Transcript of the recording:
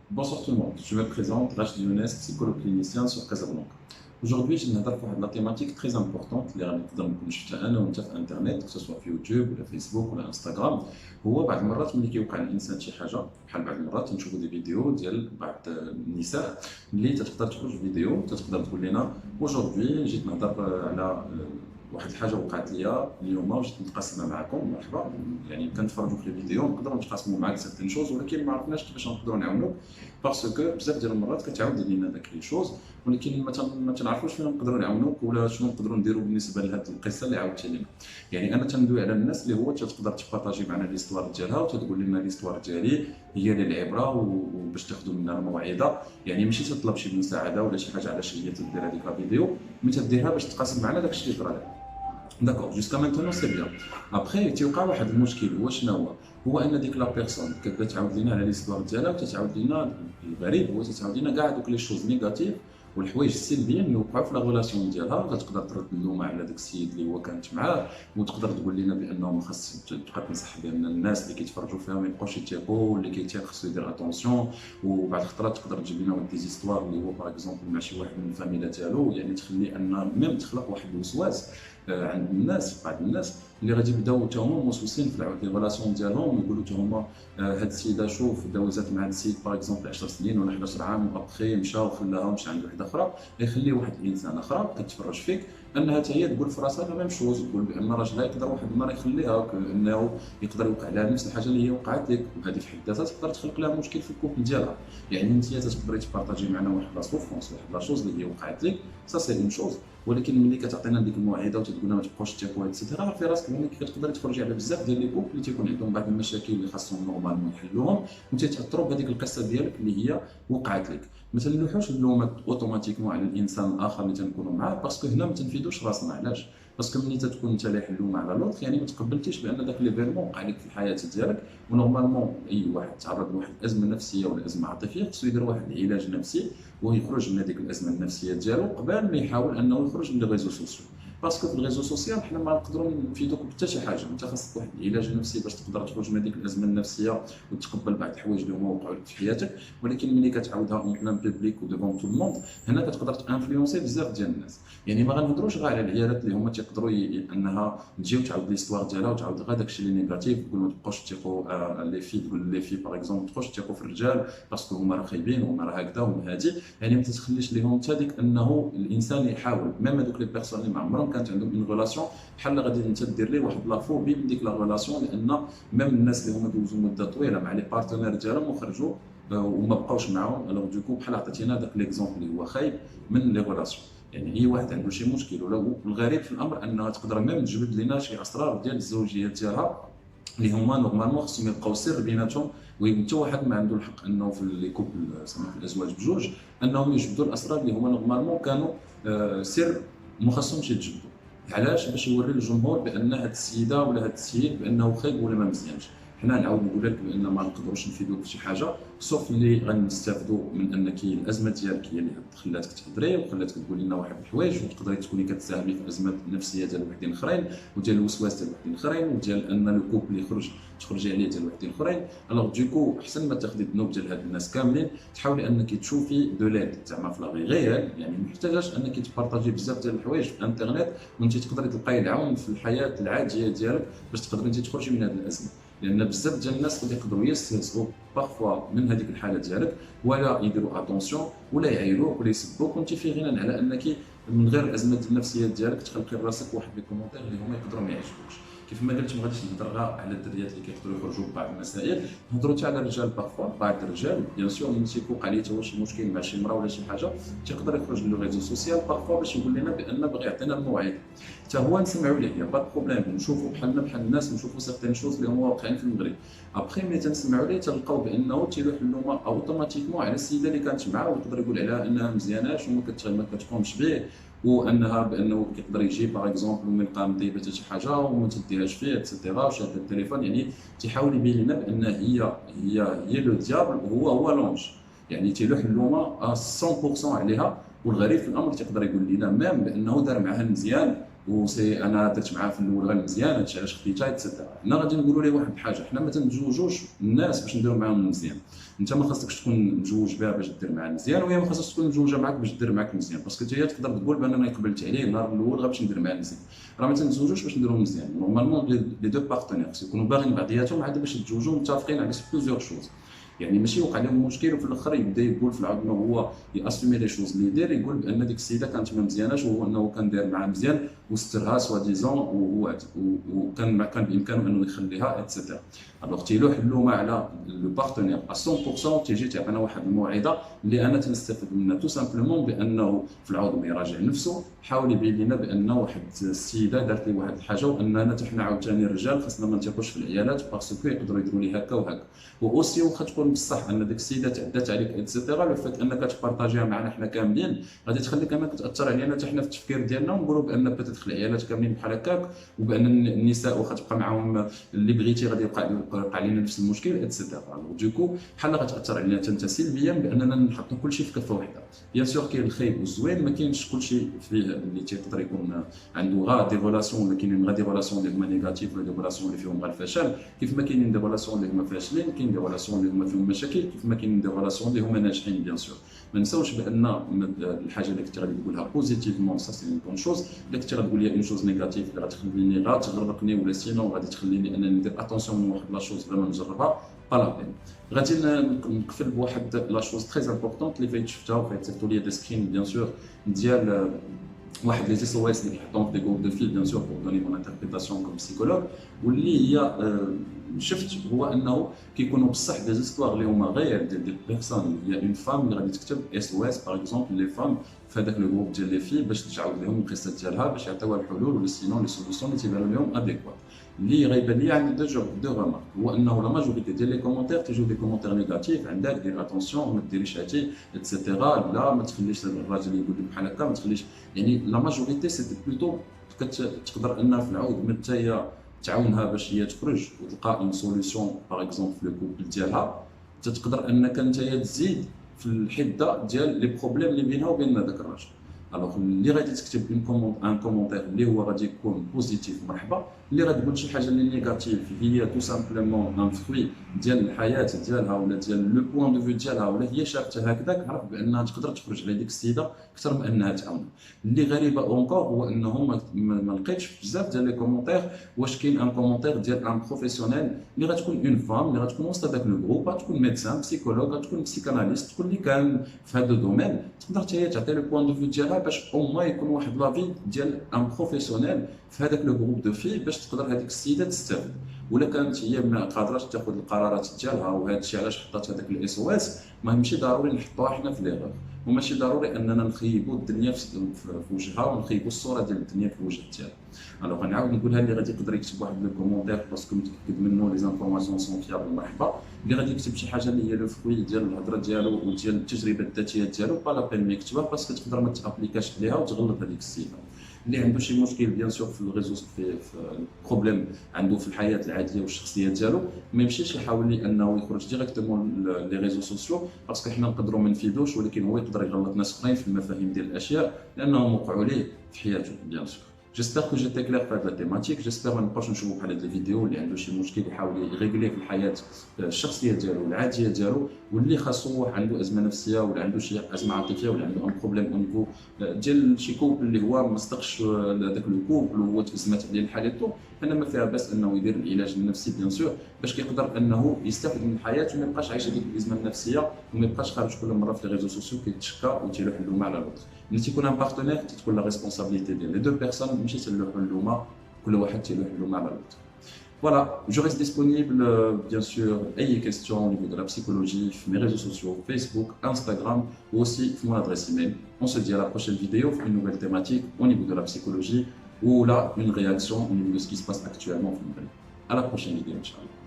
Bonsoir tout le monde, je me présente, Rachid Younes, psychologue clinicien sur Casablanca. Aujourd'hui, je vais parler de la thématique très importante اللي غنقدر نكون شفتها انا وانت في انترنت que ce soit في يوتيوب ولا فيسبوك ولا انستغرام. هو بعض المرات ملي كيوقع للانسان شي حاجه بحال بعض المرات تنشوفوا دي فيديو ديال بعض النساء اللي تقدر تخرج فيديو تقدر تقول لنا aujourd'hui جيت نهضر على واحد الحاجه وقعت ليا اليوم وجيت نتقاسمها معكم. مرحبا، يعني كنتفرجوا في الفيديو نقدروا نتقاسموا معاك سيغتين شوز، ولكن ما عرفناش كيفاش نقدروا نعاونوك باسكو بزاف ديال المرات كتعاود لينا داك لي شوز، ولكن ما تنعرفوش فين نقدروا نعاونوك ولا شنو نقدروا نديروا بالنسبه لهذه القصه اللي عاودتي لنا. يعني انا تندوي على الناس اللي هو تقدر تبارطاجي معنا ليستوار ديالها وتقول لنا ليستوار ديالي هي للعبره وباش تاخذوا منها الموعظه. يعني ماشي تطلب شي مساعده ولا شي حاجه علاش هي تدير هذيك الفيديو، مي تديرها باش تقاسم معنا داكشي اللي طرا لك. داكوغ جوسكا مانتونون سي بيان. ابخي تيوقع واحد المشكل، هو شنو هو ان ديك لا بيرسون كتبدا تعاود لينا على ليستوار ديالها وتتعاود لينا. الغريب هو تتعاود لينا كاع دوك لي شوز نيجاتيف والحوايج السلبيه اللي وقعوا في لا ريلاسيون ديالها. تقدر ترد اللومه على داك السيد اللي هو كانت معاه، وتقدر تقول لنا بانه ما خاص تبقى تنصح بان الناس اللي كيتفرجوا فيها ما يبقاوش يتيقوا، واللي كيتيق خصو يدير اتونسيون. وبعض الخطرات تقدر تجيب لنا واحد دي زيستوار اللي هو باغ اكزومبل مع شي واحد من الفاميلا ديالو، يعني تخلي ان ميم تخلق واحد الوسواس عند الناس. بعض الناس اللي غادي يبداو حتى هما موسوسين في لي ريلاسيون ديالهم، ويقولوا حتى هما هاد السيده شوف دوزات مع هاد السيد باغ اكزومبل 10 سنين ولا 11 عام، وابخي مشى وخلاها ومشى عند واحده اخرى. يخلي واحد الانسان اخرى كتفرج فيك انها حتى هي تقول في راسها لا ميم شوز، تقول بان راجلها يقدر واحد النهار يخليها، انه يقدر يوقع لها نفس الحاجه اللي هي وقعت لك، وهذه في حد ذاتها تقدر تخلق لها مشكل في الكوبل ديالها. يعني انت تقدري تبارطاجي معنا واحد لا سوفرونس، واحد لا شوز اللي هي وقعت لك، سا سي اون شوز، ولكن ملي كتعطينا ديك الموعظه وتقول لنا ما تبقاوش تيقوا اكسيتيرا، عرفي راسك بانك كتقدري تخرجي على بزاف ديال لي كوبل اللي تيكون عندهم بعض المشاكل اللي خاصهم نورمالمون يحلوهم، وتيتاثروا بهذيك القصه ديالك اللي هي وقعت لك. ما تنلوحوش اللومه اوتوماتيكمون على الانسان الاخر اللي تنكونوا معاه، باسكو هنا ما تنفيدوش راسنا. علاش؟ باسكو ملي تكون انت لايح اللومه على لوط، يعني ما تقبلتيش بان داك ليفيرمون وقع لك في الحياه ديالك. ونورمالمون اي واحد تعرض لواحد الازمه نفسيه ولا ازمه عاطفيه خصو يدير واحد العلاج نفسي ويخرج من هذيك الازمه النفسيه ديالو قبل ما يحاول انه يخرج من لي ريزو سوسيو. باسكو في الريزو سوسيال حنا ما نقدروا نفيدوك بحتى شي حاجه. انت خاصك واحد العلاج نفسي باش تقدر تخرج من هذيك الازمه النفسيه وتقبل بعض الحوايج اللي هما وقعوا لك في حياتك. ولكن ملي كتعاودها اون بلان بوبليك وديفون تو الموند، هنا كتقدر تانفلونسي بزاف ديال الناس. يعني ما غنهضروش غير على العيالات اللي هما تيقدروا انها تجي وتعاود ليستوار ديالها وتعاود غير داكشي اللي نيجاتيف، تقول ما تبقاوش تيقوا لي في، تقول لي في باغ اكزومبل ما تبقاوش تيقوا في الرجال باسكو هما راه خايبين وهما راه هكذا وهما هادي. يعني ما تتخليش ليهم حتى ديك انه الانسان يحاول، ميم هذوك لي بيرسون اللي ما عمرهم كانت عندهم اون ريلاسيون، بحال غادي انت دير ليه واحد لافوبي من ديك لا ريلاسيون، لان ميم الناس اللي هما دوزوا مده طويله مع لي بارتنير ديالهم وخرجوا وما بقاوش معاهم، الوغ دوكو بحال عطيتينا داك ليكزومبل اللي هو خايب من لي ريلاسيون. يعني اي واحد عنده شي مشكل، ولا الغريب في الامر انها تقدر ميم تجبد لنا شي اسرار ديال الزوجيه ديالها اللي هما نورمالمون خصهم يبقاو سر بيناتهم. وحتى واحد ما عنده الحق انه في لي كوبل سما في الازواج بجوج انهم يجبدوا الاسرار اللي هما نورمالمون كانوا سر ما خصهمش يتجبدوا. علاش؟ باش يوري للجمهور بان هاد السيده ولا هاد السيد بانه خايب ولا ما مزيانش. حنا نعاود نقول لك بان ما نقدروش نفيدوك في شي حاجه، سوف اللي غنستافدوا من انك الازمه ديالك هي اللي خلاتك تهضري وخلاتك تقولي لنا واحد الحوايج، وتقدري تكوني كتساهمي في ازمات نفسيه ديال وحدين اخرين، وديال الوسواس ديال وحدين اخرين، وديال ان لو كوبل يخرج تخرجي عليه ديال وحدين اخرين. الوغ دوكو احسن ما تاخذي الذنوب ديال هاد الناس كاملين، تحاولي انك تشوفي دو ليد زعما في لاغي غيال. يعني ما محتاجاش انك تبارطاجي بزاف ديال الحوايج في الانترنت، وانت تقدري تلقاي العون في الحياه العاديه ديالك باش تقدري انت تخرجي من هذه الازمه. لان بزاف ديال الناس قد يقدروا يستهزئوا بارفوا من هذيك الحاله ديالك، ولا يديروا اتونسيون ولا يعايروك ولا يسبوك، وانت في غنى على انك من غير الازمات النفسيه ديالك تخلقي لراسك واحد لي كومونتير اللي هما يقدروا ما يعجبوكش. كيف ما قلت ما غاديش نهضر غير على الدريات اللي كيقدروا يخرجوا ببعض المسائل، نهضروا حتى على الرجال بارفوا. بعض الرجال بيان سور ملي تيوقع عليه حتى هو شي مشكل مع شي مراه ولا شي حاجه، تيقدر يخرج لو ريزو سوسيال بارفوا باش يقول لنا بان باغي يعطينا الموعظه. حتى هو نسمعوا ليه، با بروبليم، نشوفوا بحالنا بحال الناس، نشوفوا سيغتين شوز اللي هما واقعين في المغرب. ابخي ملي تنسمعوا ليه تلقاو بانه تيلوح اللومه اوتوماتيكمون على السيده اللي كانت معاه، ويقدر يقول عليها انها مزياناش وما كتقومش به، وانها بانه كيقدر يجي باغ اكزومبل من قام طيبه حتى شي حاجه وما تديهاش فيه اكسيتيرا وشاد التليفون. يعني تيحاول يبين لنا بان هي لو ديابل وهو هو لونج. يعني تيلوح اللومه 100% عليها. والغريب في الامر تيقدر يقول لنا ميم بانه دار معها مزيان وسي انا درت معاه في الاول غير مزيان هادشي علاش خديتها اكسيتيرا. حنا غادي نقولوا ليه واحد الحاجه، حنا ما تنتزوجوش الناس باش نديروا معاهم مزيان. انت ما خاصكش تكون متزوج بها باش دير معاه مزيان، وهي ما خاصهاش تكون متزوجه معاك باش دير معاك مزيان، باسكو هي تقدر تقول بان انا قبلت عليه النهار الاول غير باش ندير معاه مزيان. راه ما تنتزوجوش باش نديروا مزيان. نورمالمون لي دو بارتنير خص يكونوا باغيين بعضياتهم عاد باش يتزوجوا متفقين على بلوزيور شوز. يعني ماشي يوقع لهم مشكل وفي الاخر يبدا يقول في العظمه هو ياسومي لي شوز اللي يدير، يقول بان ديك السيده كانت ما مزياناش وهو انه كان داير معها مزيان وسترها سوا ديزون وكان بامكانه انه يخليها اتسيتيرا. الوغ تيلوح اللومه على لو بارتنير 100%. تيجي تعطينا واحد الموعظه اللي انا تنستافد منها تو سامبلومون بانه في العوض ما يراجع نفسه، حاول يبين لنا بانه واحد السيده دارت لي واحد الحاجه واننا حنا عاوتاني الرجال خاصنا ما نثقوش في العيالات باسكو يقدروا يديروا لي هكا وهكا. واوسي واخا تكون بصح ان ديك السيده تعدات عليك اتسيتيرا، لو فات انك تبارطاجيها معنا حنا كاملين غادي تخليك انك تاثر علينا حتى حنا في التفكير ديالنا، ونقولوا بان بتدخل العيالات كاملين بحال هكاك، وبان النساء واخا تبقى معاهم اللي بغيتي غادي يوقع علينا نفس المشكل اتسيتيرا. دوكو بحال غتاثر علينا حتى انت سلبيا باننا نحطوا كلشي في كفه واحده. بيان سور كاين الخايب والزوين، ما كاينش كلشي فيه اللي تيقدر يكون عنده غير دي ريلاسيون، ولا كاينين غير دي ريلاسيون اللي هما نيجاتيف ولا دي ريلاسيون اللي فيهم غير الفشل. كيف ما كاينين دي ريلاسيون اللي هما فاشلين، كاين دي ريلاسيون اللي هما فيهم مشاكل، كيف ما كاينين دي ريلاسيون اللي هما ناجحين. بيان سور ما نساوش بان الحاجه اللي كنتي غادي تقولها بوزيتيفمون سا سي اون بون شوز، اللي كنتي غتقول لي اون شوز نيجاتيف اللي غتخليني غتغرقني ولا سينو غادي تخليني انني ندير اتونسيون من واحد لا شوز بلا ما نجربها با لا بين. غادي نقفل بواحد لا شوز تري امبورطونت اللي فايت شفتها وفايت صيفطوا لي دي سكرين بيان سور ديال واحد لي اس او اس اللي كيحطوهم في دي جروب دو فيل بيان سور بور دوني مون انتربريتاسيون كوم بسيكولوج، واللي هي شفت هو انه كيكونوا بصح دي زيستوار اللي هما غير ديال دي بيرسون. هي اون فام اللي غادي تكتب اس او اس باغ اكزومبل لي فام في هذاك لو جروب ديال لي في باش تعاود لهم القصه ديالها باش يعطيوها الحلول ولا سينون لي سوليسيون اللي تيبانوا لهم اديكوات. اللي غيبان لي عندي دو غامارك هو انه لا ماجوريتي ديال لي كومونتير تيجيو دي كومونتير نيجاتيف، عندك دير اتونسيون ما ديريش هاتي اتسيتيرا، لا ما تخليش الراجل يقول لك بحال هكا، ما تخليش. يعني لا ماجوريتي سيتي بلوتو تقدر انها في العود من حتى تعاونها باش هي تخرج وتلقى اون سوليسيون باغ اكزومبل في لو كوبل ديالها، تقدر انك انت تزيد في الحده ديال لي بروبليم اللي بينها وبين هذاك الراجل. الوغ اللي غادي تكتب ان كومونتير اللي هو غادي يكون بوزيتيف مرحبا، اللي غادي تقول شي حاجه اللي نيجاتيف هي تو سامبلومون ان فروي ديال الحياه ديالها ولا ديال لو بوين دو فيو ديالها ولا هي شافته هكذاك، عرف بانها تقدر تخرج على ديك السيده اكثر من انها تعاون. اللي غريبه اونكور هو انهم ما لقيتش بزاف ديال لي كومونتير واش كاين ان كومونتير ديال ان بروفيسيونيل اللي غتكون اون فام اللي غتكون وسط هذاك لو جروب، غتكون ميدسان بسيكولوج، غتكون بسيكاناليست، تكون اللي كان في هذا الدومين، تقدر حتى هي تعطي لو بوين دو فيو ديالها باش او موان يكون واحد لافي ديال ان بروفيسيونيل في هذاك لو جروب دو في باش تقدر هذيك السيده تستافد. ولا كانت هي ما قادراش تاخذ القرارات ديالها وهذا الشيء علاش حطات هذاك الاس او اس، ماشي ضروري نحطوها حنا في ليغور، وماشي ضروري اننا نخيبوا الدنيا في وجهها ونخيبوا الصوره ديال الدنيا في الوجه ديالها. الوغ غنعاود نقولها اللي غادي يقدر يكتب واحد لو كومونتير باسكو متاكد منه لي زانفورماسيون سون فيابل مرحبا، اللي غادي يكتب شي حاجه اللي هي لو فروي ديال الهضره ديالو وديال التجربه الذاتيه ديالو با لا بين ما يكتبها باسكو تقدر ما تابليكاش عليها وتغلط هذيك السيده. اللي عنده شي مشكل بيان سور في الريزو في بروبليم عنده في الحياه العاديه والشخصيه ديالو، ما يمشيش يحاول انه يخرج ديريكتومون لي ريزو سوسيو باسكو حنا نقدروا ما نفيدوش، ولكن هو يقدر يغلط ناس اخرين في المفاهيم ديال الاشياء لانهم وقعوا ليه في حياته. بيان سور جيسبر كو جيتي كلير في هاد لا تيماتيك، جيسبر ما نبقاوش نشوفوا بحال هاد الفيديو اللي عنده شي مشكل يحاول يريغليه في الحياه الشخصيه ديالو والعاديه ديالو، واللي خاصو عنده ازمه نفسيه ولا عنده شي ازمه عاطفيه ولا عنده ان بروبليم او نيفو ديال شي كوبل اللي هو ما صدقش هذاك لو كوبل وهو تأزمت عليه حالته، انا ما فيها باس انه يدير العلاج النفسي بيان سور باش كيقدر انه يستافد من الحياه وما يبقاش عايش هذيك الازمه النفسيه وما يبقاش خارج كل مره في لي ريزو سوسيو كيتشكى وتيلوح اللومه على لوط. ملي تيكون ان بارتنير تكون لا ريسبونسابيلتي ديال لي دو بيرسون، ماشي تلوحوا اللومه كل واحد تيلوح اللومه على لوط. Voilà, je reste disponible, bien sûr, ayez questions au niveau de la psychologie, mes réseaux sociaux, Facebook, Instagram, ou aussi mon adresse email. On se dit à la prochaine vidéo, une nouvelle thématique au niveau de la psychologie, ou là, une réaction au niveau de ce qui se passe actuellement. À la prochaine vidéo, Inch'Allah.